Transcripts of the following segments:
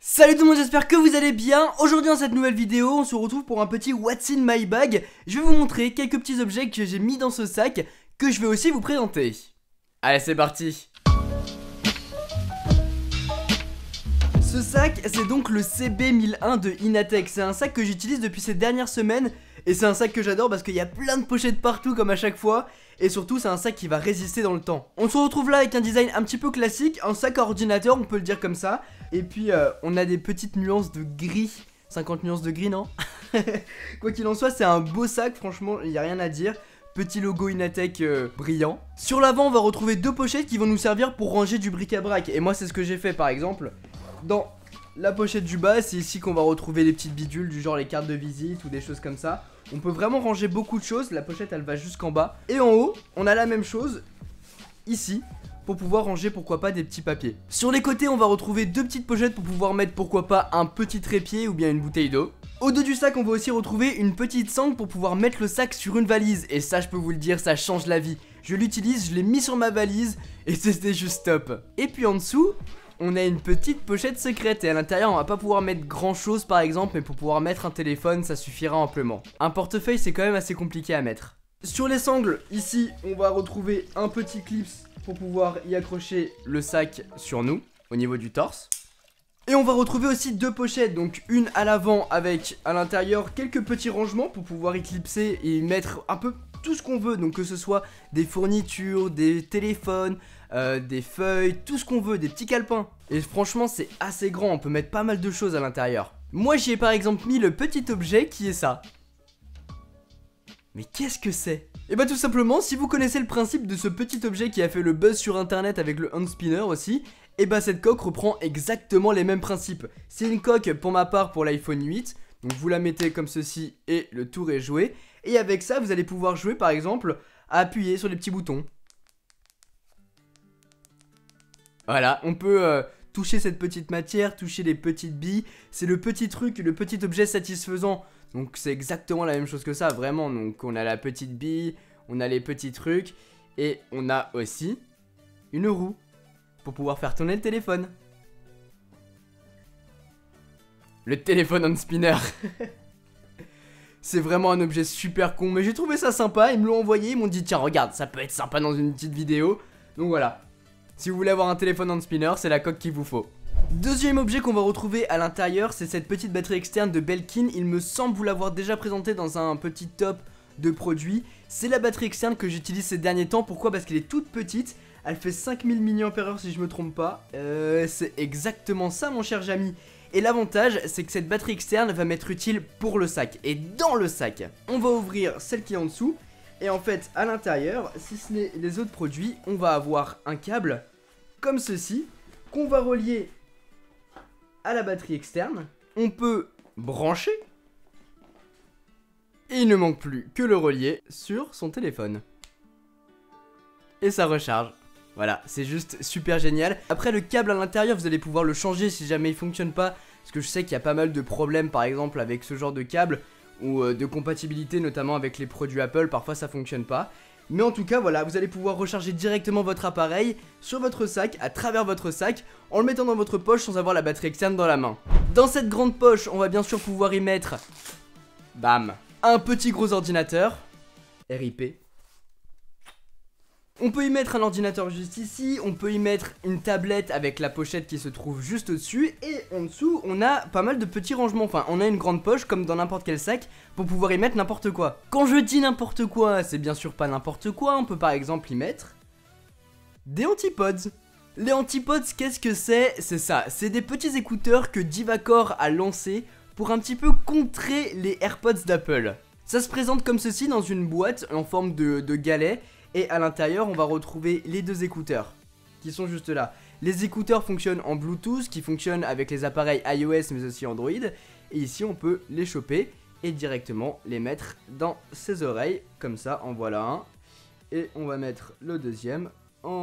Salut tout le monde, j'espère que vous allez bien. Aujourd'hui dans cette nouvelle vidéo, on se retrouve pour un petit What's in my bag. Je vais vous montrer quelques petits objets que j'ai mis dans ce sac, que je vais aussi vous présenter. Allez, c'est parti. Ce sac, c'est donc le CB1001 de Inatex. C'est un sac que j'utilise depuis ces dernières semaines. Et c'est un sac que j'adore parce qu'il y a plein de pochettes partout comme à chaque fois. Et surtout c'est un sac qui va résister dans le temps. On se retrouve là avec un design un petit peu classique, un sac à ordinateur, on peut le dire comme ça. Et puis on a des petites nuances de gris, 50 nuances de gris, non? Quoi qu'il en soit, c'est un beau sac, franchement il n'y a rien à dire. Petit logo Inatex brillant. Sur l'avant on va retrouver deux pochettes qui vont nous servir pour ranger du bric-à-brac. Et moi c'est ce que j'ai fait par exemple. Dans la pochette du bas, c'est ici qu'on va retrouver les petites bidules du genre les cartes de visite ou des choses comme ça. On peut vraiment ranger beaucoup de choses, la pochette elle va jusqu'en bas. Et en haut, on a la même chose, ici, pour pouvoir ranger pourquoi pas des petits papiers. Sur les côtés, on va retrouver deux petites pochettes pour pouvoir mettre pourquoi pas un petit trépied ou bien une bouteille d'eau. Au dos du sac, on va aussi retrouver une petite sangle pour pouvoir mettre le sac sur une valise. Et ça, je peux vous le dire, ça change la vie. Je l'utilise, je l'ai mis sur ma valise et c'était juste top. Et puis en dessous, on a une petite pochette secrète et à l'intérieur on va pas pouvoir mettre grand chose par exemple, mais pour pouvoir mettre un téléphone ça suffira amplement. Un portefeuille c'est quand même assez compliqué à mettre. Sur les sangles, ici on va retrouver un petit clips pour pouvoir y accrocher le sac sur nous, au niveau du torse. Et on va retrouver aussi deux pochettes, donc une à l'avant avec à l'intérieur quelques petits rangements pour pouvoir y clipser et y mettre un peu tout ce qu'on veut, donc que ce soit des fournitures, des téléphones, des feuilles, tout ce qu'on veut, des petits calepins. Et franchement c'est assez grand, on peut mettre pas mal de choses à l'intérieur. Moi j'y ai par exemple mis le petit objet qui est ça. Mais qu'est-ce que c'est? Et bah tout simplement, si vous connaissez le principe de ce petit objet qui a fait le buzz sur internet avec le hand spinner aussi, et bah cette coque reprend exactement les mêmes principes. C'est une coque pour ma part pour l'iPhone 8, donc vous la mettez comme ceci et le tour est joué. Et avec ça vous allez pouvoir jouer par exemple à appuyer sur les petits boutons. Voilà, on peut toucher cette petite matière, toucher les petites billes. C'est le petit truc, le petit objet satisfaisant. Donc c'est exactement la même chose que ça, vraiment. Donc on a la petite bille, on a les petits trucs. Et on a aussi une roue pour pouvoir faire tourner le téléphone. Le téléphone hand spinner. C'est vraiment un objet super con, mais j'ai trouvé ça sympa. Ils me l'ont envoyé, ils m'ont dit tiens regarde, ça peut être sympa dans une petite vidéo. Donc voilà. Si vous voulez avoir un téléphone hand spinner, c'est la coque qu'il vous faut. Deuxième objet qu'on va retrouver à l'intérieur, c'est cette petite batterie externe de Belkin. Il me semble vous l'avoir déjà présenté dans un petit top de produits. C'est la batterie externe que j'utilise ces derniers temps. Pourquoi? Parce qu'elle est toute petite. Elle fait 5000 mAh si je me trompe pas. C'est exactement ça mon cher Jamy. Et l'avantage, c'est que cette batterie externe va m'être utile pour le sac. Et dans le sac, on va ouvrir celle qui est en dessous. Et en fait, à l'intérieur, si ce n'est les autres produits, on va avoir un câble comme ceci, qu'on va relier à la batterie externe. On peut brancher. Et il ne manque plus que le relier sur son téléphone. Et ça recharge. Voilà, c'est juste super génial. Après, le câble à l'intérieur, vous allez pouvoir le changer si jamais il fonctionne pas. Parce que je sais qu'il y a pas mal de problèmes, par exemple, avec ce genre de câble. Ou de compatibilité, notamment avec les produits Apple, parfois ça fonctionne pas. Mais en tout cas voilà, vous allez pouvoir recharger directement votre appareil sur votre sac, à travers votre sac, en le mettant dans votre poche sans avoir la batterie externe dans la main. Dans cette grande poche, on va bien sûr pouvoir y mettre, bam, un petit gros ordinateur, RIP. On peut y mettre un ordinateur juste ici, on peut y mettre une tablette avec la pochette qui se trouve juste au-dessus. Et en dessous, on a pas mal de petits rangements, enfin on a une grande poche comme dans n'importe quel sac pour pouvoir y mettre n'importe quoi. Quand je dis n'importe quoi, c'est bien sûr pas n'importe quoi, on peut par exemple y mettre des antipods. Les antipods, qu'est-ce que c'est? C'est ça, c'est des petits écouteurs que Divacor a lancés pour un petit peu contrer les AirPods d'Apple. Ça se présente comme ceci dans une boîte en forme de galet. Et à l'intérieur on va retrouver les deux écouteurs qui sont juste là. Les écouteurs fonctionnent en Bluetooth, qui fonctionnent avec les appareils iOS mais aussi Android. Et ici on peut les choper et directement les mettre dans ses oreilles. Comme ça, en voilà un. Et on va mettre le deuxième. En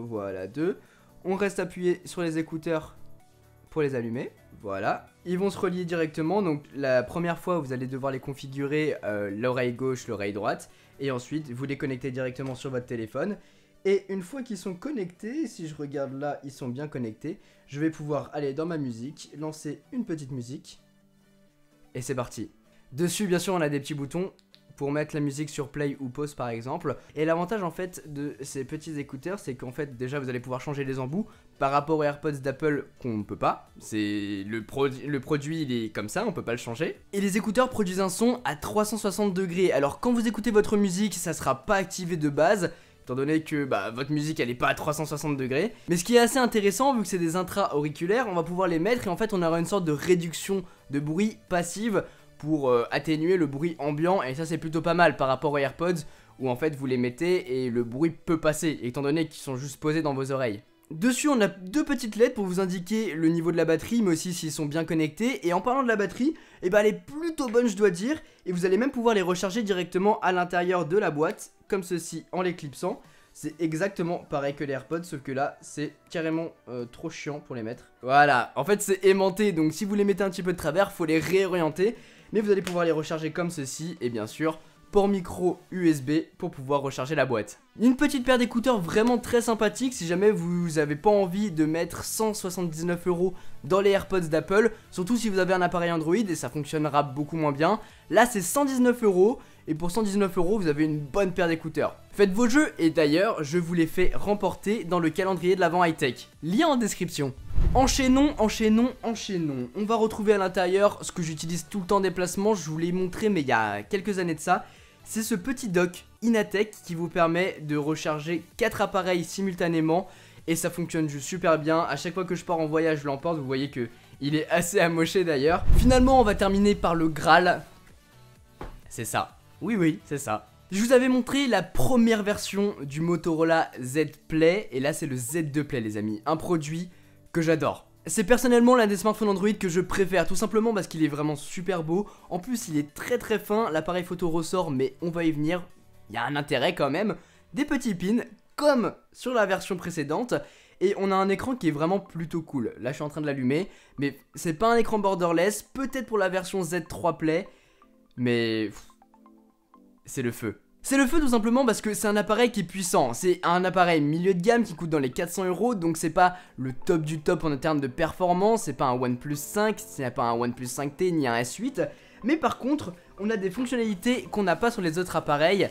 voilà deux. On reste appuyé sur les écouteurs pour les allumer. Voilà, ils vont se relier directement. Donc la première fois vous allez devoir les configurer l'oreille gauche, l'oreille droite. Et ensuite vous les connectez directement sur votre téléphone. Et une fois qu'ils sont connectés, si je regarde là, ils sont bien connectés, je vais pouvoir aller dans ma musique, lancer une petite musique, et c'est parti. Dessus, bien sûr, on a des petits boutons pour mettre la musique sur play ou pause par exemple. Et l'avantage en fait de ces petits écouteurs, c'est qu'en fait déjà vous allez pouvoir changer les embouts par rapport aux AirPods d'Apple qu'on ne peut pas. C'est le produit il est comme ça, on peut pas le changer. Et les écouteurs produisent un son à 360 degrés. Alors quand vous écoutez votre musique, ça sera pas activé de base, étant donné que votre musique elle est pas à 360 degrés. Mais ce qui est assez intéressant, vu que c'est des intra-auriculaires, on va pouvoir les mettre et en fait on aura une sorte de réduction de bruit passive pour atténuer le bruit ambiant, et ça c'est plutôt pas mal par rapport aux AirPods où en fait vous les mettez et le bruit peut passer étant donné qu'ils sont juste posés dans vos oreilles. Dessus on a deux petites lettres pour vous indiquer le niveau de la batterie mais aussi s'ils sont bien connectés, et en parlant de la batterie, elle est plutôt bonne je dois dire, et vous allez même pouvoir les recharger directement à l'intérieur de la boîte comme ceci en les clipsant. C'est exactement pareil que les AirPods, sauf que là, c'est carrément trop chiant pour les mettre. Voilà, en fait c'est aimanté, donc si vous les mettez un petit peu de travers, faut les réorienter. Mais vous allez pouvoir les recharger comme ceci, et bien sûr, port micro USB pour pouvoir recharger la boîte. Une petite paire d'écouteurs vraiment très sympathique si jamais vous n'avez pas envie de mettre 179 € dans les AirPods d'Apple, surtout si vous avez un appareil Android et ça fonctionnera beaucoup moins bien. Là c'est 119 €. Et pour 119 € vous avez une bonne paire d'écouteurs. Faites vos jeux, et d'ailleurs je vous les fais remporter dans le calendrier de l'Avent High-Tech. Lien en description. Enchaînons. On va retrouver à l'intérieur ce que j'utilise tout le temps en déplacement. Je vous l'ai montré mais il y a quelques années de ça. C'est ce petit dock Inatech qui vous permet de recharger 4 appareils simultanément. Et ça fonctionne juste super bien. À chaque fois que je pars en voyage je l'emporte. Vous voyez que il est assez amoché d'ailleurs. Finalement on va terminer par le Graal. C'est ça. Oui, c'est ça. Je vous avais montré la première version du Motorola Z Play, et là c'est le Z2 Play les amis, un produit que j'adore. C'est personnellement l'un des smartphones Android que je préfère, tout simplement parce qu'il est vraiment super beau. En plus il est très très fin, l'appareil photo ressort mais on va y venir, il y a un intérêt quand même. Des petits pins comme sur la version précédente. Et on a un écran qui est vraiment plutôt cool. Là je suis en train de l'allumer, mais c'est pas un écran borderless, peut-être pour la version Z3 Play, mais c'est le feu. C'est le feu tout simplement parce que c'est un appareil qui est puissant. C'est un appareil milieu de gamme qui coûte dans les 400 €, donc c'est pas le top du top en termes de performance. C'est pas un OnePlus 5, c'est pas un OnePlus 5T ni un S8. Mais par contre, on a des fonctionnalités qu'on n'a pas sur les autres appareils.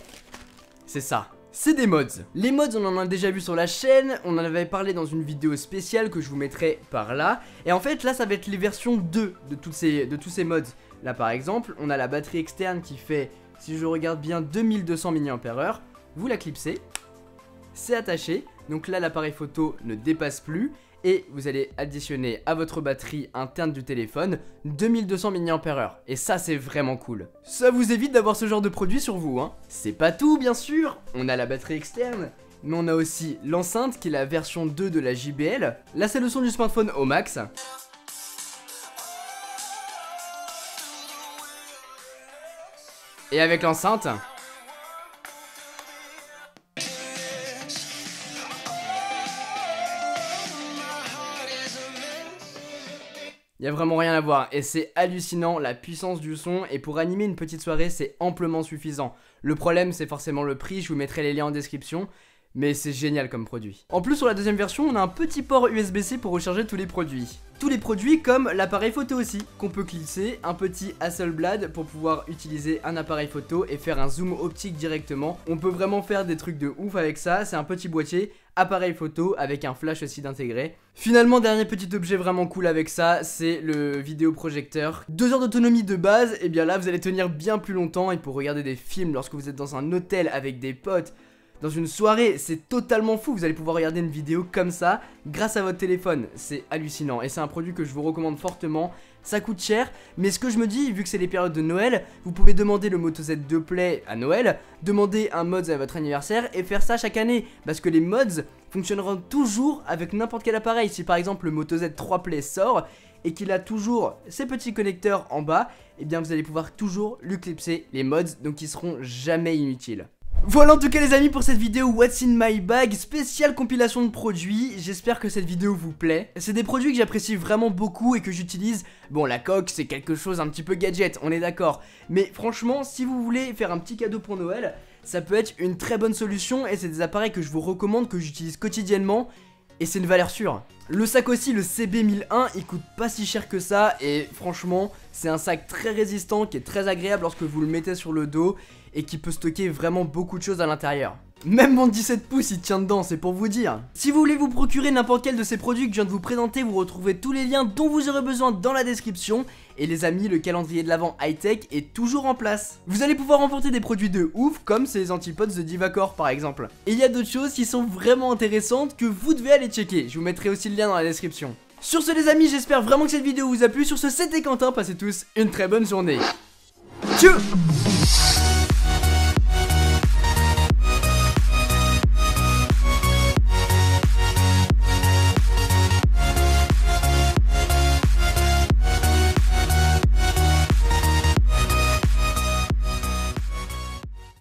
C'est ça. C'est des mods. Les mods, on en a déjà vu sur la chaîne, on en avait parlé dans une vidéo spéciale que je vous mettrai par là. Et en fait, là, ça va être les versions 2 de tous ces mods. Là, par exemple, on a la batterie externe qui fait, si je regarde bien, 2200 mAh. Vous la clipsez, c'est attaché. Donc là, l'appareil photo ne dépasse plus. Et vous allez additionner à votre batterie interne du téléphone 2200 mAh. Et ça c'est vraiment cool. Ça vous évite d'avoir ce genre de produit sur vous hein. C'est pas tout bien sûr, on a la batterie externe, mais on a aussi l'enceinte qui est la version 2 de la JBL. Là c'est le son du smartphone au max. Et avec l'enceinte, y a vraiment rien à voir et c'est hallucinant la puissance du son, et pour animer une petite soirée c'est amplement suffisant. Le problème c'est forcément le prix, je vous mettrai les liens en description, mais c'est génial comme produit. En plus sur la deuxième version on a un petit port USB-C pour recharger tous les produits. Tous les produits comme l'appareil photo aussi, qu'on peut glisser, un petit Hasselblad pour pouvoir utiliser un appareil photo et faire un zoom optique directement. On peut vraiment faire des trucs de ouf avec ça, c'est un petit boîtier, appareil photo avec un flash aussi d'intégrer. Finalement, dernier petit objet vraiment cool avec ça, c'est le vidéoprojecteur. 2 heures d'autonomie de base, et bien là vous allez tenir bien plus longtemps, et pour regarder des films lorsque vous êtes dans un hôtel avec des potes, dans une soirée, c'est totalement fou, vous allez pouvoir regarder une vidéo comme ça grâce à votre téléphone, c'est hallucinant et c'est un produit que je vous recommande fortement. Ça coûte cher, mais ce que je me dis, vu que c'est les périodes de Noël, vous pouvez demander le Moto Z2 Play à Noël, demander un mods à votre anniversaire et faire ça chaque année, parce que les mods fonctionneront toujours avec n'importe quel appareil. Si par exemple le Moto Z3 Play sort et qu'il a toujours ces petits connecteurs en bas, et bien vous allez pouvoir toujours lui clipser les mods, donc ils seront jamais inutiles. Voilà en tout cas les amis pour cette vidéo What's in my bag, spéciale compilation de produits. J'espère que cette vidéo vous plaît. C'est des produits que j'apprécie vraiment beaucoup et que j'utilise. Bon, la coque c'est quelque chose un petit peu gadget, on est d'accord. Mais franchement, si vous voulez faire un petit cadeau pour Noël, ça peut être une très bonne solution et c'est des appareils que je vous recommande, que j'utilise quotidiennement et c'est une valeur sûre. Le sac aussi, le CB1001, il coûte pas si cher que ça et franchement c'est un sac très résistant qui est très agréable lorsque vous le mettez sur le dos et qui peut stocker vraiment beaucoup de choses à l'intérieur. Même mon 17 pouces il tient dedans, c'est pour vous dire. Si vous voulez vous procurer n'importe quel de ces produits que je viens de vous présenter, vous retrouvez tous les liens dont vous aurez besoin dans la description. Et les amis, le calendrier de l'Avent high-tech est toujours en place. Vous allez pouvoir remporter des produits de ouf comme ces antipodes de Divacor par exemple. Et il y a d'autres choses qui sont vraiment intéressantes que vous devez aller checker. Je vous mettrai aussi le lien dans la description. Sur ce les amis, j'espère vraiment que cette vidéo vous a plu. Sur ce, c'était Quentin, passez tous une très bonne journée. Tchou.